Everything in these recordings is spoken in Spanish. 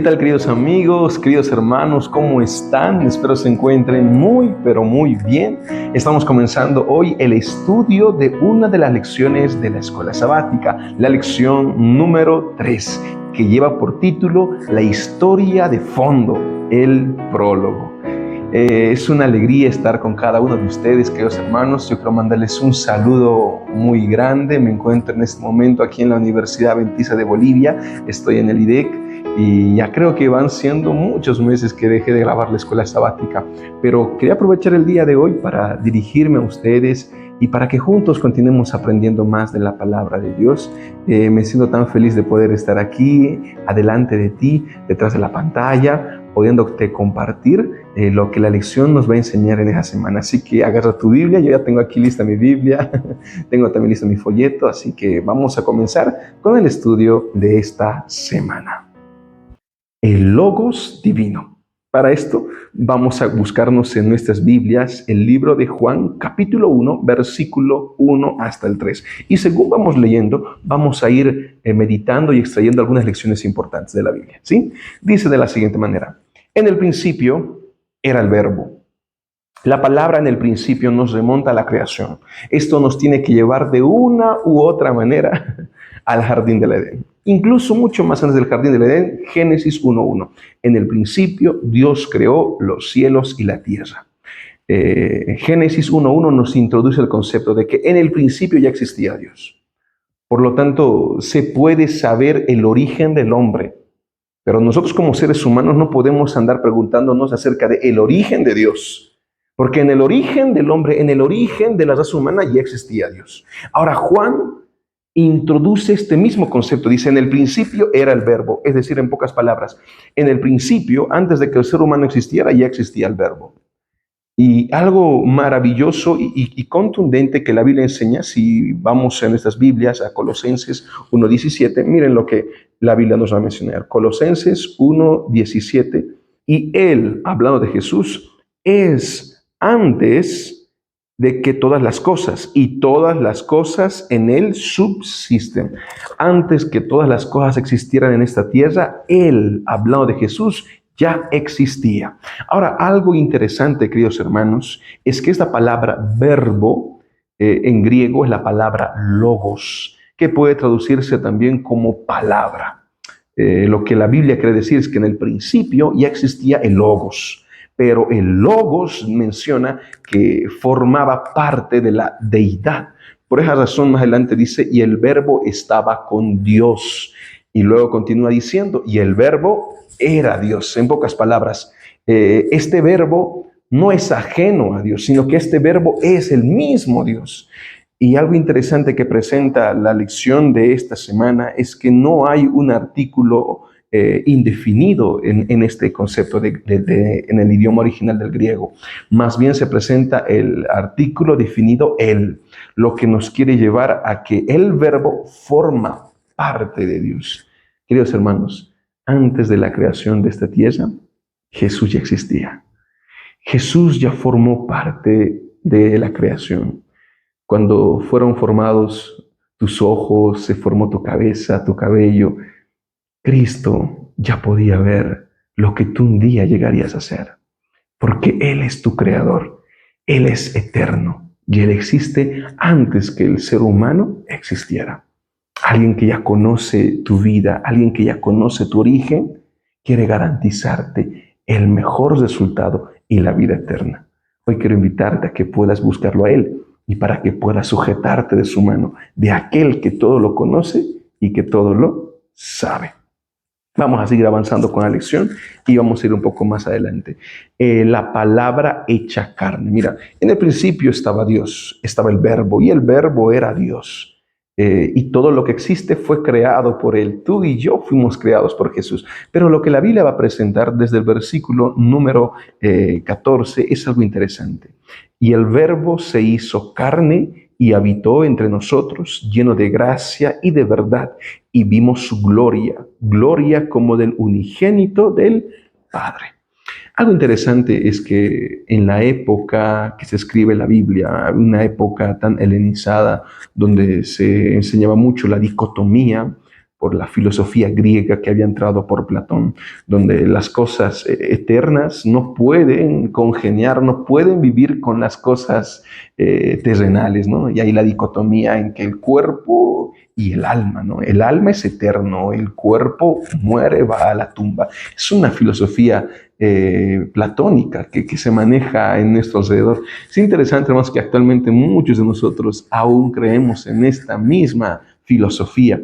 tal, queridos amigos, queridos hermanos? ¿Cómo están? Espero se encuentren muy, pero muy bien. Estamos comenzando hoy el estudio de una de las lecciones de la escuela sabática, la lección número 3, que lleva por título La historia de fondo, el prólogo. Es una alegría estar con cada uno de ustedes, queridos hermanos. Yo quiero mandarles un saludo muy grande. Me encuentro en este momento aquí en la Universidad Adventista de Bolivia. Estoy en el IDEC y ya creo que van siendo muchos meses que dejé de grabar la escuela sabática. Pero quería aprovechar el día de hoy para dirigirme a ustedes y para que juntos continuemos aprendiendo más de la palabra de Dios. Me siento tan feliz de poder estar aquí, adelante de ti, detrás de la pantalla, pudiéndote compartir lo que la lección nos va a enseñar en esa semana. Así que agarra tu Biblia, yo ya tengo aquí lista mi Biblia, tengo también listo mi folleto, así que vamos a comenzar con el estudio de esta semana. El Logos Divino. Para esto vamos a buscarnos en nuestras Biblias el libro de Juan, capítulo 1, versículo 1 hasta el 3. Y según vamos leyendo, vamos a ir meditando y extrayendo algunas lecciones importantes de la Biblia, ¿sí? Dice de la siguiente manera: en el principio era el Verbo. La palabra en el principio nos remonta a la creación. Esto nos tiene que llevar de una u otra manera al jardín del Edén. Incluso mucho más antes del jardín del Edén, Génesis 1:1. En el principio Dios creó los cielos y la tierra. Génesis 1:1 nos introduce el concepto de que en el principio ya existía Dios. Por lo tanto, se puede saber el origen del hombre. Pero nosotros como seres humanos no podemos andar preguntándonos acerca del origen de Dios. Porque en el origen del hombre, en el origen de la raza humana ya existía Dios. Ahora Juan introduce este mismo concepto. Dice, en el principio era el Verbo. Es decir, en pocas palabras, en el principio, antes de que el ser humano existiera, ya existía el Verbo. Y algo maravilloso y contundente que la Biblia enseña, si vamos en nuestras Biblias a Colosenses 1:17, miren lo que la Biblia nos va a mencionar. Colosenses 1:17, y Él, hablando de Jesús, es antes de que todas las cosas, y todas las cosas en Él subsisten. Antes que todas las cosas existieran en esta tierra, Él, hablando de Jesús, ya existía. Ahora, algo interesante, queridos hermanos, es que esta palabra verbo en griego es la palabra logos, que puede traducirse también como palabra. Lo que la Biblia quiere decir es que en el principio ya existía el logos, pero el logos menciona que formaba parte de la deidad. Por esa razón, más adelante dice, y el verbo estaba con Dios. Y luego continúa diciendo, y el verbo era Dios. En pocas palabras, este verbo no es ajeno a Dios, sino que este verbo es el mismo Dios. Y algo interesante que presenta la lección de esta semana es que no hay un artículo indefinido en este concepto en el idioma original del griego. Más bien se presenta el artículo definido el, lo que nos quiere llevar a que el verbo forma parte de Dios. Queridos hermanos, antes de la creación de esta tierra, Jesús ya existía. Jesús ya formó parte de la creación. Cuando fueron formados tus ojos, se formó tu cabeza, tu cabello, Cristo ya podía ver lo que tú un día llegarías a ser. Porque Él es tu creador. Él es eterno y Él existe antes que el ser humano existiera. Alguien que ya conoce tu vida, alguien que ya conoce tu origen, quiere garantizarte el mejor resultado y la vida eterna. Hoy quiero invitarte a que puedas buscarlo a Él y para que puedas sujetarte de su mano, de aquel que todo lo conoce y que todo lo sabe. Vamos a seguir avanzando con la lección y vamos a ir un poco más adelante. La palabra hecha carne. Mira, en el principio estaba Dios, estaba el Verbo y el Verbo era Dios. Y todo lo que existe fue creado por Él. Tú y yo fuimos creados por Jesús. Pero lo que la Biblia va a presentar desde el versículo número 14 es algo interesante. Y el Verbo se hizo carne y habitó entre nosotros, lleno de gracia y de verdad, y vimos su gloria, gloria como del unigénito del Padre. Algo interesante es que en la época que se escribe la Biblia, una época tan helenizada, donde se enseñaba mucho la dicotomía, por la filosofía griega que había entrado por Platón, donde las cosas eternas no pueden congeniar, no pueden vivir con las cosas terrenales, ¿no? Y hay la dicotomía en que el cuerpo y el alma, ¿no? El alma es eterno, el cuerpo muere, va a la tumba. Es una filosofía platónica que se maneja en nuestro alrededor. Es interesante, hermanos, que actualmente muchos de nosotros aún creemos en esta misma filosofía.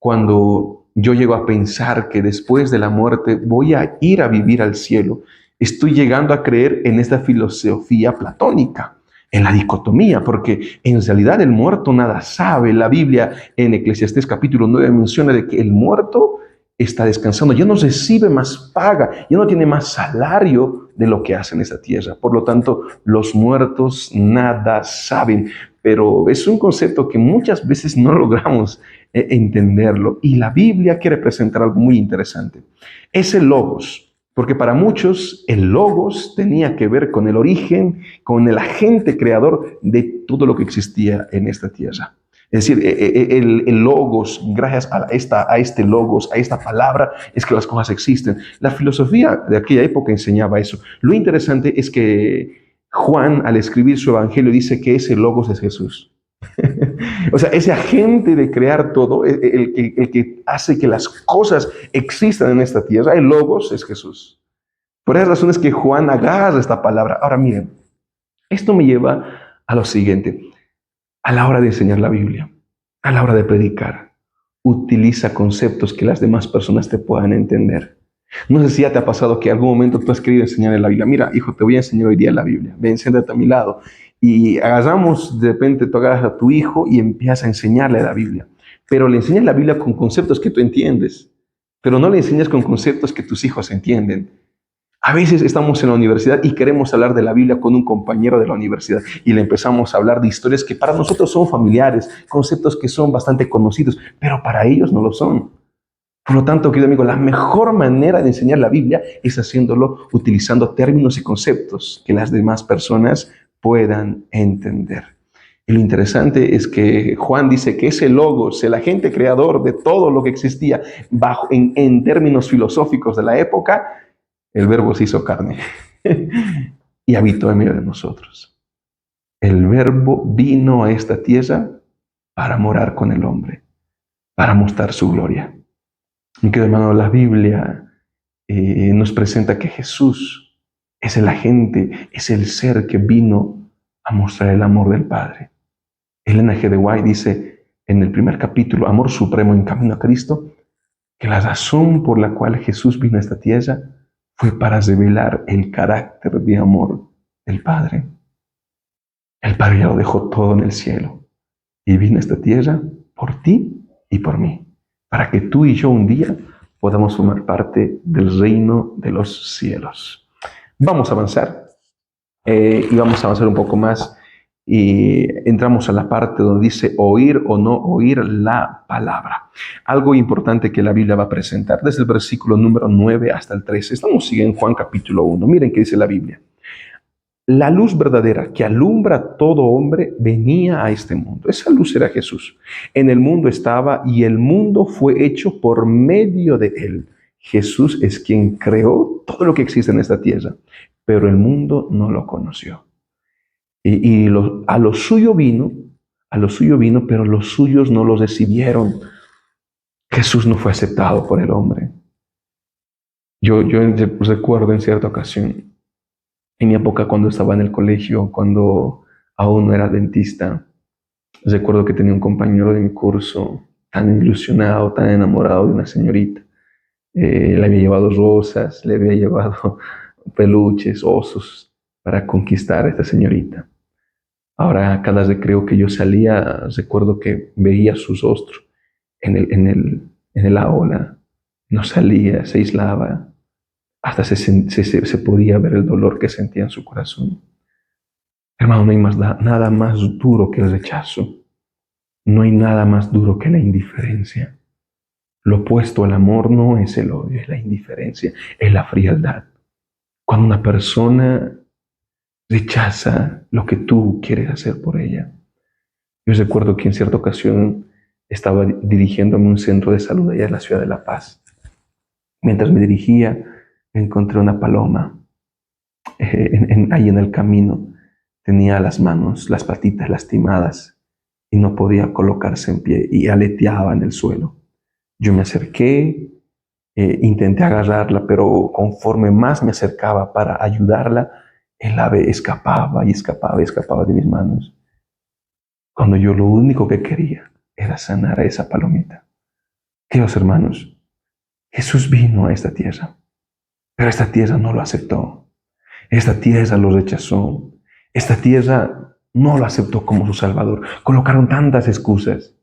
Cuando yo llego a pensar que después de la muerte voy a ir a vivir al cielo, estoy llegando a creer en esta filosofía platónica, en la dicotomía, porque en realidad el muerto nada sabe. La Biblia en Eclesiastés capítulo 9 menciona de que el muerto está descansando, ya no recibe más paga, ya no tiene más salario de lo que hace en esta tierra. Por lo tanto, los muertos nada saben, pero es un concepto que muchas veces no logramos entenderlo. Y la Biblia quiere presentar algo muy interesante. Es el logos. Porque para muchos el logos tenía que ver con el origen, con el agente creador de todo lo que existía en esta tierra. Es decir, el logos, gracias a este logos, a esta palabra, es que las cosas existen. La filosofía de aquella época enseñaba eso. Lo interesante es que Juan, al escribir su evangelio, dice que ese logos es Jesús. O sea, ese agente de crear todo, el que hace que las cosas existan en esta tierra, el logos es Jesús. Por esas razones que Juan agarra esta palabra. Ahora miren, esto me lleva a lo siguiente. A la hora de enseñar la Biblia, a la hora de predicar, utiliza conceptos que las demás personas te puedan entender. No sé si ya te ha pasado que en algún momento tú has querido enseñar en la Biblia. Mira, hijo, te voy a enseñar hoy día la Biblia. Ven, siéntate a mi lado. Y agarramos, de repente tú agarras a tu hijo y empiezas a enseñarle la Biblia. Pero le enseñas la Biblia con conceptos que tú entiendes. Pero no le enseñas con conceptos que tus hijos entienden. A veces estamos en la universidad y queremos hablar de la Biblia con un compañero de la universidad y le empezamos a hablar de historias que para nosotros son familiares, conceptos que son bastante conocidos, pero para ellos no lo son. Por lo tanto, querido amigo, la mejor manera de enseñar la Biblia es haciéndolo utilizando términos y conceptos que las demás personas puedan entender. Y lo interesante es que Juan dice que ese logos, el agente creador de todo lo que existía en términos filosóficos de la época, el verbo se hizo carne y habitó en medio de nosotros. El verbo vino a esta tierra para morar con el hombre, para mostrar su gloria. Mi querido hermano, la Biblia nos presenta que Jesús es el agente, es el ser que vino a mostrar el amor del Padre. Elena G. de White dice en el primer capítulo, Amor Supremo en Camino a Cristo, que la razón por la cual Jesús vino a esta tierra fue para revelar el carácter de amor del Padre. El Padre ya lo dejó todo en el cielo y vino a esta tierra por ti y por mí, para que tú y yo un día podamos formar parte del reino de los cielos. Vamos a avanzar y vamos a avanzar un poco más y entramos a la parte donde dice oír o no oír la palabra. Algo importante que la Biblia va a presentar desde el versículo número 9 hasta el 13. Estamos en Juan capítulo 1. Miren qué dice la Biblia. La luz verdadera que alumbra a todo hombre venía a este mundo. Esa luz era Jesús. En el mundo estaba y el mundo fue hecho por medio de él. Jesús es quien creó todo lo que existe en esta tierra, pero el mundo no lo conoció. A lo suyo vino, pero los suyos no lo recibieron. Jesús no fue aceptado por el hombre. Yo recuerdo en cierta ocasión, en mi época cuando estaba en el colegio, cuando aún no era dentista, recuerdo que tenía un compañero de mi curso tan ilusionado, tan enamorado de una señorita. Le había llevado rosas, le había llevado peluches, osos para conquistar a esta señorita. Ahora, cada recreo que yo salía, recuerdo que veía su rostro en el aula. No salía, se aislaba. Hasta se podía ver el dolor que sentía en su corazón. Hermano, no hay nada más duro que el rechazo. No hay nada más duro que la indiferencia. Lo opuesto al amor no es el odio, es la indiferencia, es la frialdad. Cuando una persona rechaza lo que tú quieres hacer por ella. Yo recuerdo que en cierta ocasión Estaba dirigiéndome a un centro de salud allá en la ciudad de La Paz. Mientras me dirigía, encontré una paloma ahí en el camino. Tenía las manos, las patitas lastimadas y no podía colocarse en pie y aleteaba en el suelo. Yo me acerqué, intenté agarrarla, pero conforme más me acercaba para ayudarla, el ave escapaba y escapaba y escapaba de mis manos. Cuando yo lo único que quería era sanar a esa palomita. Queridos hermanos, Jesús vino a esta tierra, pero esta tierra no lo aceptó. Esta tierra lo rechazó. Esta tierra no lo aceptó como su Salvador. Colocaron tantas excusas.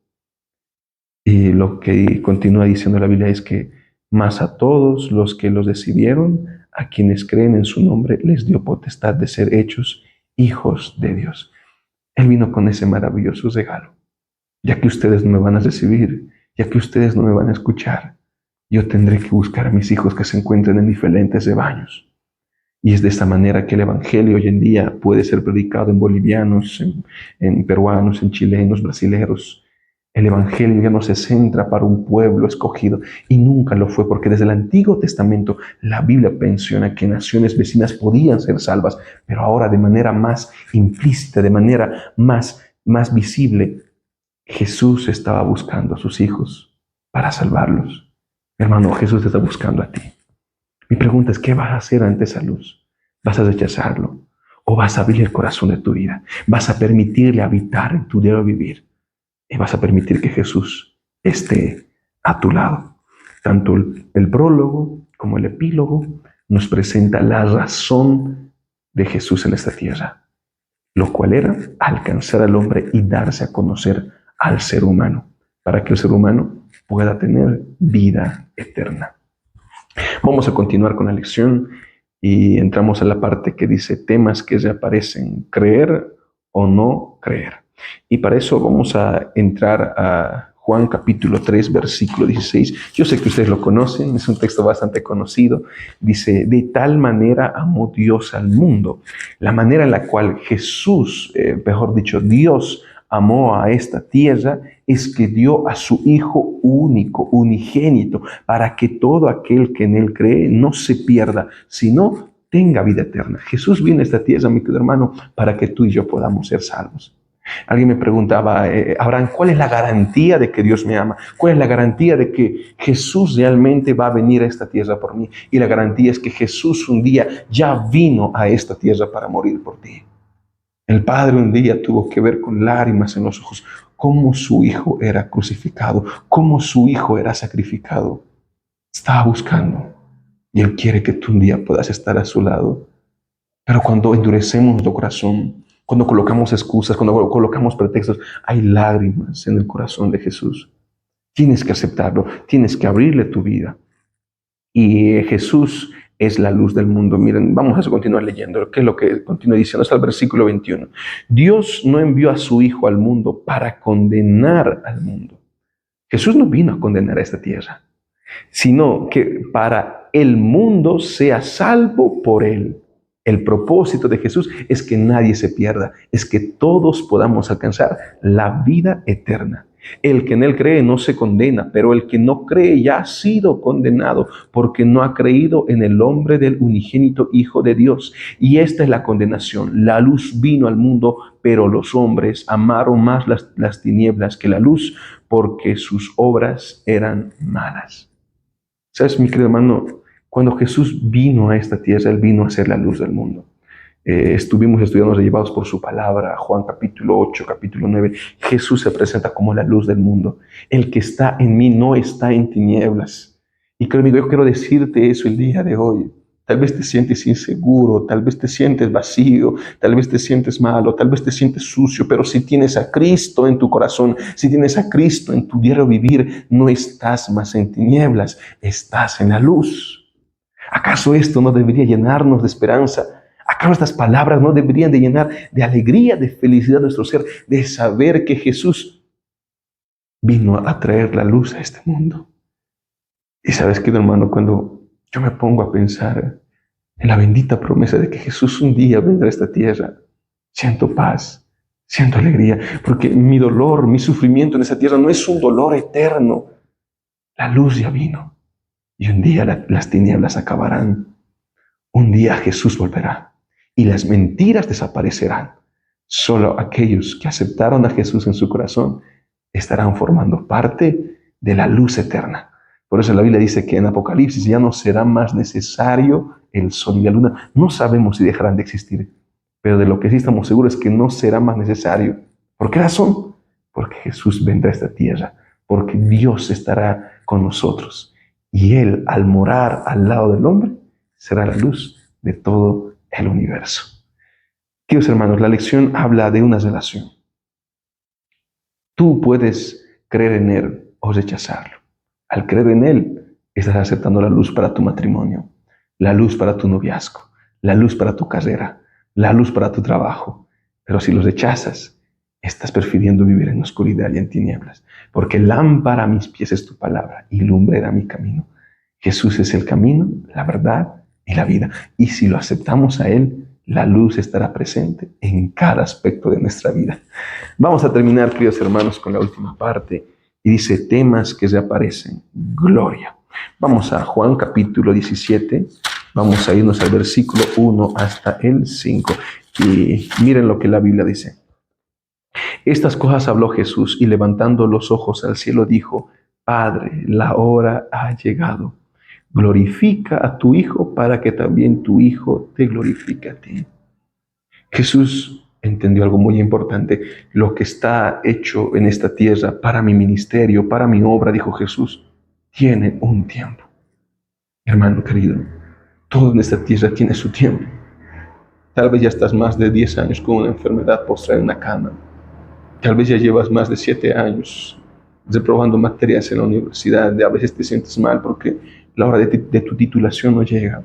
Y lo que continúa diciendo la Biblia es que más a todos los que los recibieron, a quienes creen en su nombre, les dio potestad de ser hechos hijos de Dios. Él vino con ese maravilloso regalo. Ya que ustedes no me van a recibir, ya que ustedes no me van a escuchar, yo tendré que buscar a mis hijos que se encuentren en diferentes rebaños. Y es de esta manera que el Evangelio hoy en día puede ser predicado en bolivianos, en peruanos, en chilenos, brasileros. El Evangelio ya no se centra para un pueblo escogido y nunca lo fue, porque desde el Antiguo Testamento la Biblia menciona que naciones vecinas podían ser salvas, pero ahora de manera más implícita, de manera más visible, Jesús estaba buscando a sus hijos para salvarlos. Hermano, Jesús te está buscando a ti. Mi pregunta es, ¿qué vas a hacer ante esa luz? ¿Vas a rechazarlo? ¿O vas a abrir el corazón de tu vida? ¿Vas a permitirle habitar en tu diario vivir? Y vas a permitir que Jesús esté a tu lado. Tanto el prólogo como el epílogo nos presenta la razón de Jesús en esta tierra, lo cual era alcanzar al hombre y darse a conocer al ser humano, para que el ser humano pueda tener vida eterna. Vamos a continuar con la lección y entramos a la parte que dice temas que reaparecen, creer o no creer. Y para eso vamos a entrar a Juan capítulo 3, versículo 16. Yo sé que ustedes lo conocen, es un texto bastante conocido. Dice, de tal manera amó Dios al mundo. La manera en la cual Jesús, mejor dicho, Dios amó a esta tierra es que dio a su Hijo único, unigénito, para que todo aquel que en Él cree no se pierda, sino tenga vida eterna. Jesús vino a esta tierra, mi querido hermano, para que tú y yo podamos ser salvos. Alguien me preguntaba, Abraham, ¿cuál es la garantía de que Dios me ama? ¿Cuál es la garantía de que Jesús realmente va a venir a esta tierra por mí? Y la garantía es que Jesús un día ya vino a esta tierra para morir por ti. El Padre un día tuvo que ver con lágrimas en los ojos cómo su Hijo era crucificado, cómo su Hijo era sacrificado. Estaba buscando y Él quiere que tú un día puedas estar a su lado. Pero cuando endurecemos nuestro corazón, cuando colocamos excusas, cuando colocamos pretextos, hay lágrimas en el corazón de Jesús. Tienes que aceptarlo, tienes que abrirle tu vida. Y Jesús es la luz del mundo. Miren, vamos a continuar leyendo. ¿Qué es lo que continúa diciendo? Hasta el versículo 21. Dios no envió a su Hijo al mundo para condenar al mundo. Jesús no vino a condenar a esta tierra, sino que para el mundo sea salvo por Él. El propósito de Jesús es que nadie se pierda, es que todos podamos alcanzar la vida eterna. El que en Él cree no se condena, pero el que no cree ya ha sido condenado porque no ha creído en el nombre del unigénito Hijo de Dios. Y esta es la condenación. La luz vino al mundo, pero los hombres amaron más las tinieblas que la luz porque sus obras eran malas. ¿Sabes, mi querido hermano? Cuando Jesús vino a esta tierra, Él vino a ser la luz del mundo. Estuvimos estudiando llevados por su palabra, Juan capítulo 8, capítulo 9. Jesús se presenta como la luz del mundo. El que está en mí no está en tinieblas. Y créeme, yo quiero decirte eso el día de hoy. Tal vez te sientes inseguro, tal vez te sientes vacío, tal vez te sientes malo, tal vez te sientes sucio, pero si tienes a Cristo en tu corazón, si tienes a Cristo en tu diario vivir, no estás más en tinieblas, estás en la luz. ¿Acaso esto no debería llenarnos de esperanza? ¿Acaso estas palabras no deberían de llenar de alegría, de felicidad nuestro ser, de saber que Jesús vino a traer la luz a este mundo? Y sabes qué, hermano, cuando yo me pongo a pensar en la bendita promesa de que Jesús un día vendrá a esta tierra, siento paz, Siento alegría porque mi dolor, mi sufrimiento en esa tierra no es un dolor eterno. La luz ya vino y un día las tinieblas acabarán. Un día Jesús volverá y las mentiras desaparecerán. Solo aquellos que aceptaron a Jesús en su corazón estarán formando parte de la luz eterna. Por eso la Biblia dice que en Apocalipsis ya no será más necesario el sol y la luna. No sabemos si dejarán de existir, pero de lo que sí estamos seguros es que no será más necesario. ¿Por qué razón? Porque Jesús vendrá a esta tierra, porque Dios estará con nosotros. Y Él, al morar al lado del hombre, será la luz de todo el universo. Queridos hermanos, la lección habla de una relación. Tú puedes creer en Él o rechazarlo. Al creer en Él, estás aceptando la luz para tu matrimonio, la luz para tu noviazgo, la luz para tu carrera, la luz para tu trabajo. Pero si lo rechazas, estás prefiriendo vivir en oscuridad y en tinieblas. Porque lámpara a mis pies es tu palabra y lumbrera mi camino. Jesús es el camino, la verdad y la vida. Y si lo aceptamos a Él, la luz estará presente en cada aspecto de nuestra vida. Vamos a terminar, queridos hermanos, con la última parte. Y dice, temas que reaparecen, gloria. Vamos a Juan capítulo 17. Vamos a irnos al versículo 1 hasta el 5. Y miren lo que la Biblia dice. Estas cosas habló Jesús y levantando los ojos al cielo dijo, Padre, la hora ha llegado. Glorifica a tu Hijo para que también tu Hijo te glorifique a ti. Jesús entendió algo muy importante. Lo que está hecho en esta tierra para mi ministerio, para mi obra, dijo Jesús, tiene un tiempo. Hermano querido, todo en esta tierra tiene su tiempo. Tal vez ya estás más de 10 años con una enfermedad postrada en una cama. Tal vez ya llevas más de 7 años reprobando materias en la universidad. A veces te sientes mal porque la hora de tu titulación no llega.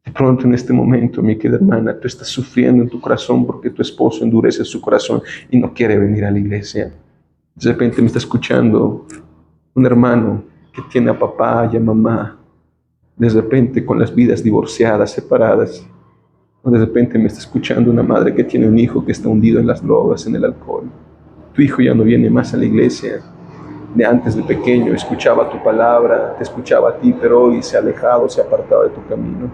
De pronto en este momento, mi querida hermana, tú estás sufriendo en tu corazón porque tu esposo endurece su corazón y no quiere venir a la iglesia. De repente me está escuchando un hermano que tiene a papá y a mamá, de repente con las vidas divorciadas, separadas. O de repente me está escuchando una madre que tiene un hijo que está hundido en las drogas, en el alcohol. Tu hijo ya no viene más a la iglesia. De antes de pequeño escuchaba tu palabra, te escuchaba a ti, pero hoy se ha alejado, se ha apartado de tu camino.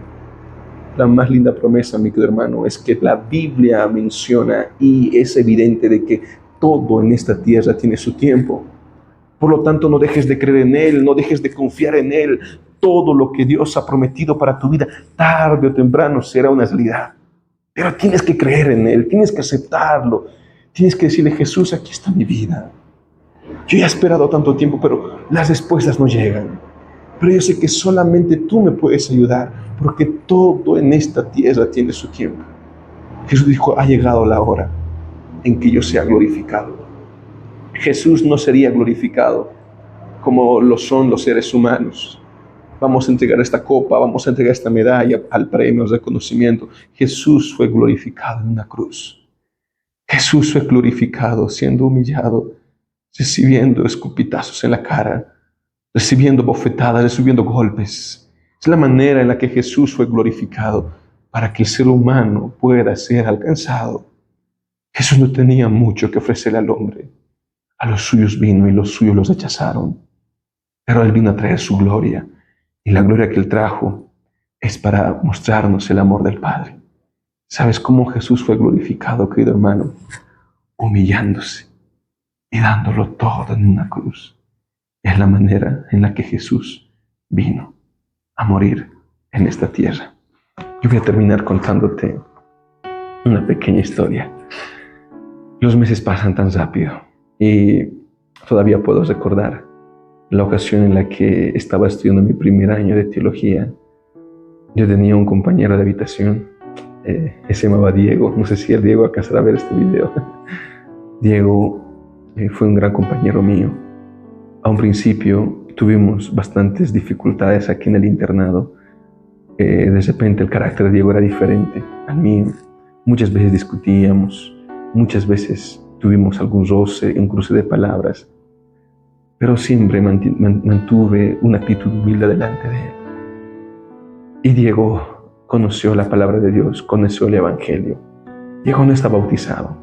La más linda promesa, mi querido hermano, es que la Biblia menciona y es evidente de que todo en esta tierra tiene su tiempo. Por lo tanto, no dejes de creer en Él, no dejes de confiar en Él. Todo lo que Dios ha prometido para tu vida, tarde o temprano será una realidad. Pero tienes que creer en Él, tienes que aceptarlo. Tienes que decirle, Jesús, aquí está mi vida. Yo ya he esperado tanto tiempo, pero las respuestas no llegan. Pero yo sé que solamente tú me puedes ayudar, porque todo en esta tierra tiene su tiempo. Jesús dijo, ha llegado la hora en que yo sea glorificado. Jesús no sería glorificado como lo son los seres humanos. Vamos a entregar esta copa, vamos a entregar esta medalla al premio, al reconocimiento. Jesús fue glorificado en una cruz. Jesús fue glorificado siendo humillado, recibiendo escupitazos en la cara, recibiendo bofetadas, recibiendo golpes. Es la manera en la que Jesús fue glorificado para que el ser humano pueda ser alcanzado. Jesús no tenía mucho que ofrecerle al hombre. A los suyos vino y los suyos los rechazaron. Pero Él vino a traer su gloria. Y la gloria que Él trajo es para mostrarnos el amor del Padre. ¿Sabes cómo Jesús fue glorificado, querido hermano? Humillándose y dándolo todo en una cruz. Es la manera en la que Jesús vino a morir en esta tierra. Yo voy a terminar contándote una pequeña historia. Los meses pasan tan rápido y todavía puedo recordar la ocasión en la que estaba estudiando mi primer año de teología. Yo tenía un compañero de habitación, se llamaba Diego. No sé si el Diego alcanzará a ver este video. Diego fue un gran compañero mío. A un principio tuvimos bastantes dificultades aquí en el internado. De repente el carácter de Diego era diferente al mío. Muchas veces discutíamos, muchas veces tuvimos algún roce, un cruce de palabras, pero siempre mantuve una actitud humilde delante de él. Y Diego conoció la palabra de Dios, conoció el Evangelio. Diego no está bautizado,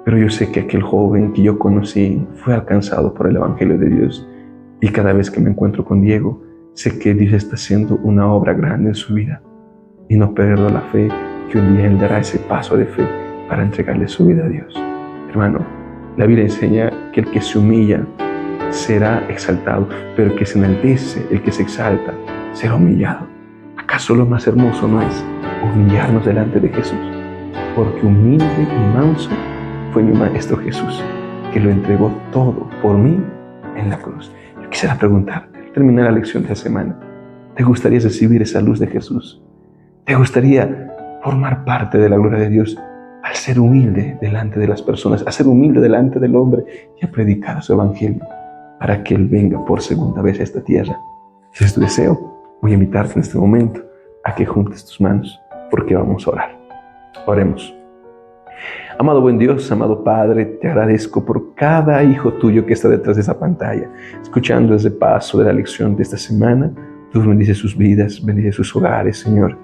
Pero yo sé que aquel joven que yo conocí fue alcanzado por el Evangelio de Dios. Y cada vez que me encuentro con Diego, sé que Dios está haciendo una obra grande en su vida. Y no pierdo la fe que un día Él dará ese paso de fe para entregarle su vida a Dios. Hermano, la Biblia enseña que el que se humilla será exaltado, pero el que se enaltece, el que se exalta, será humillado. ¿Acaso lo más hermoso no es humillarnos delante de Jesús? Porque humilde y manso fue mi Maestro Jesús, que lo entregó todo por mí en la cruz. Yo quisiera preguntarte, al terminar la lección de la semana, ¿te gustaría recibir esa luz de Jesús? ¿Te gustaría formar parte de la gloria de Dios al ser humilde delante de las personas, a ser humilde delante del hombre y a predicar su evangelio para que Él venga por segunda vez a esta tierra? Si es tu deseo, voy a invitarte en este momento a que juntes tus manos porque vamos a orar. Oremos. Amado buen Dios, amado Padre, te agradezco por cada hijo tuyo que está detrás de esa pantalla, escuchando ese paso de la lección de esta semana. Tú bendices sus vidas, bendices sus hogares, Señor.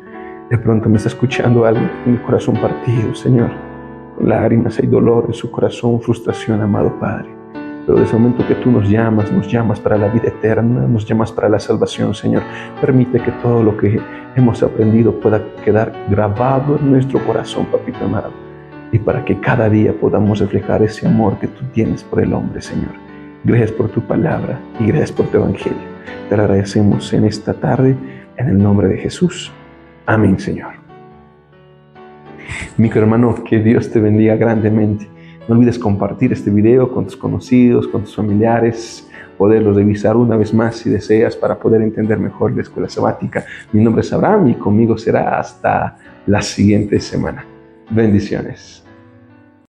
De pronto me está escuchando alguien con el corazón partido, Señor, con lágrimas y dolor en su corazón, frustración, amado Padre. Pero desde el momento que tú nos llamas para la vida eterna, nos llamas para la salvación, Señor. Permite que todo lo que hemos aprendido pueda quedar grabado en nuestro corazón, Papito amado. Y para que cada día podamos reflejar ese amor que tú tienes por el hombre, Señor. Gracias por tu palabra y gracias por tu evangelio. Te lo agradecemos en esta tarde, en el nombre de Jesús. Amén, Señor. Mi hermano, que Dios te bendiga grandemente. No olvides compartir este video con tus conocidos, con tus familiares, poderlo revisar una vez más si deseas para poder entender mejor la escuela sabática. Mi nombre es Abraham y conmigo será hasta la siguiente semana. Bendiciones.